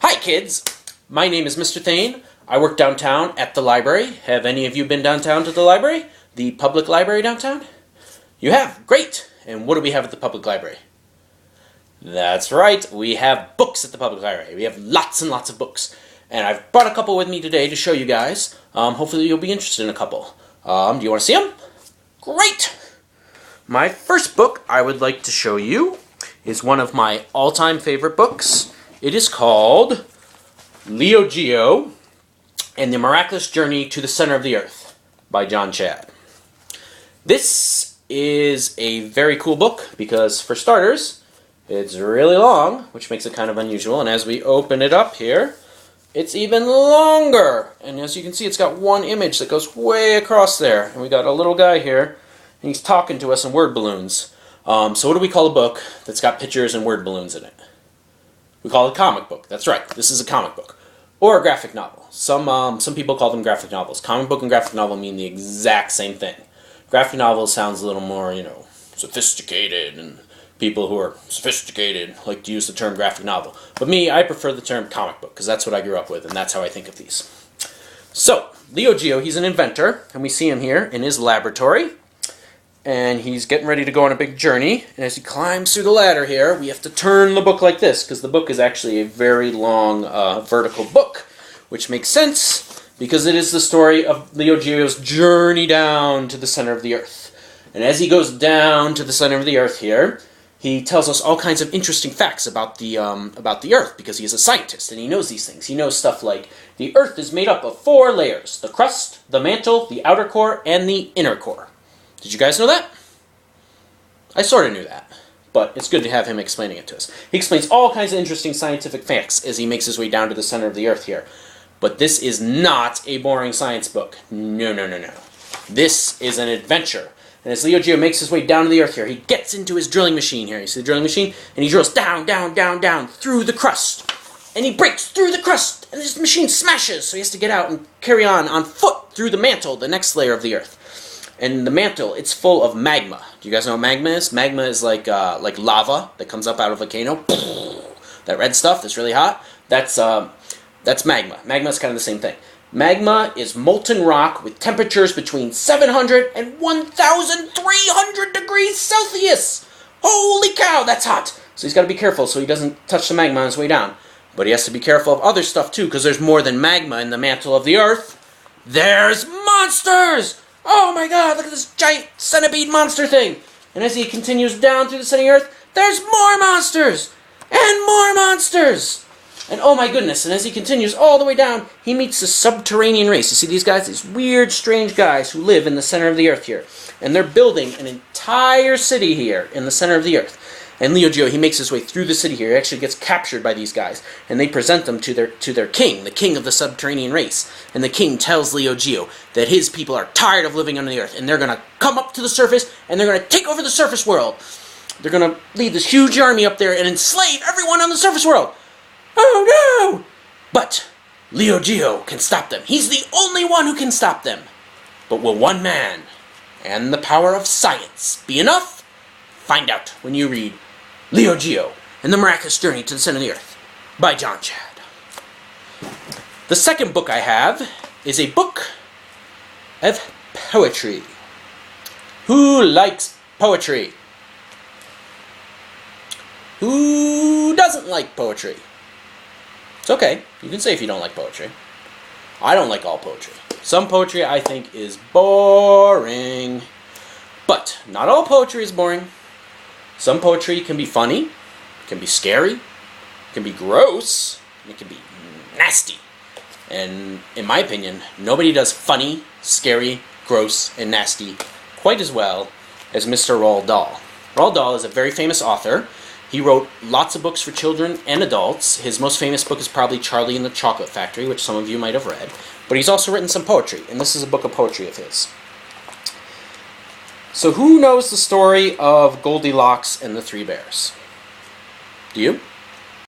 Hi kids! My name is Mr. Thane. I work downtown at the library. Have any of you been downtown to the library? The public library downtown? You have? Great! And what do we have at the public library? That's right, we have books at the public library. We have lots and lots of books. And I've brought a couple with me today to show you guys. Hopefully you'll be interested in a couple. Do you want to see them? Great! My first book I would like to show you is one of my all-time favorite books. It is called Leo Geo and the Miraculous Journey to the Center of the Earth by John Chadd. This is a very cool book because, for starters, it's really long, which makes it kind of unusual. And as we open it up here, it's even longer. And as you can see, it's got one image that goes way across there. And we got a little guy here, and he's talking to us in word balloons. So what do we call a book that's got pictures and word balloons in it? We call it a comic book. That's right. This is a comic book. Or a graphic novel. Some people call them graphic novels. Comic book and graphic novel mean the exact same thing. Graphic novel sounds a little more, sophisticated, and people who are sophisticated like to use the term graphic novel. But me, I prefer the term comic book because that's what I grew up with, and that's how I think of these. So, Leo Geo, he's an inventor, and we see him here in his laboratory. And he's getting ready to go on a big journey. And as he climbs through the ladder here, we have to turn the book like this, because the book is actually a very long vertical book, which makes sense, because it is the story of Leo Geo's journey down to the center of the Earth. And as he goes down to the center of the Earth here, he tells us all kinds of interesting facts about the Earth, because he is a scientist, and he knows these things. He knows stuff like, the Earth is made up of 4 layers: the crust, the mantle, the outer core, and the inner core. Did you guys know that? I sort of knew that, but it's good to have him explaining it to us. He explains all kinds of interesting scientific facts as he makes his way down to the center of the Earth here. But this is not a boring science book. No, no, no, no. This is an adventure. And as Leo Geo makes his way down to the Earth here, he gets into his drilling machine here. You see the drilling machine? And he drills down, down, down, down through the crust. And he breaks through the crust, and his machine smashes, so he has to get out and carry on foot through the mantle, the next layer of the Earth. And the mantle, it's full of magma. Do you guys know what magma is? Magma is like lava that comes up out of a volcano. That red stuff that's really hot. That's magma. Magma is kind of the same thing. Magma is molten rock with temperatures between 700 and 1,300 degrees Celsius. Holy cow, that's hot. So he's got to be careful so he doesn't touch the magma on his way down. But he has to be careful of other stuff too, because there's more than magma in the mantle of the Earth. There's monsters! Oh my god, look at this giant centipede monster thing! And as he continues down through the center of the Earth, there's more monsters! And more monsters! And oh my goodness, and as he continues all the way down, he meets the subterranean race. You see these guys? These weird, strange guys who live in the center of the Earth here. And they're building an entire city here in the center of the Earth. And Leo Geo, he makes his way through the city here. He actually gets captured by these guys. And they present them to their king, the king of the subterranean race. And the king tells Leo Geo that his people are tired of living under the Earth. And they're going to come up to the surface, and they're going to take over the surface world. They're going to lead this huge army up there and enslave everyone on the surface world. Oh no! But Leo Geo can stop them. He's the only one who can stop them. But will one man and the power of science be enough? Find out when you read Leo Geo and the Miraculous Journey to the Center of the Earth by John Chadd. The second book I have is a book of poetry. Who likes poetry? Who doesn't like poetry? It's okay. You can say if you don't like poetry. I don't like all poetry. Some poetry I think is boring. But not all poetry is boring. Some poetry can be funny, can be scary, can be gross, and it can be nasty. And in my opinion, nobody does funny, scary, gross, and nasty quite as well as Mr. Roald Dahl. Roald Dahl is a very famous author. He wrote lots of books for children and adults. His most famous book is probably Charlie and the Chocolate Factory, which some of you might have read. But he's also written some poetry, and this is a book of poetry of his. So who knows the story of Goldilocks and the Three Bears? Do you?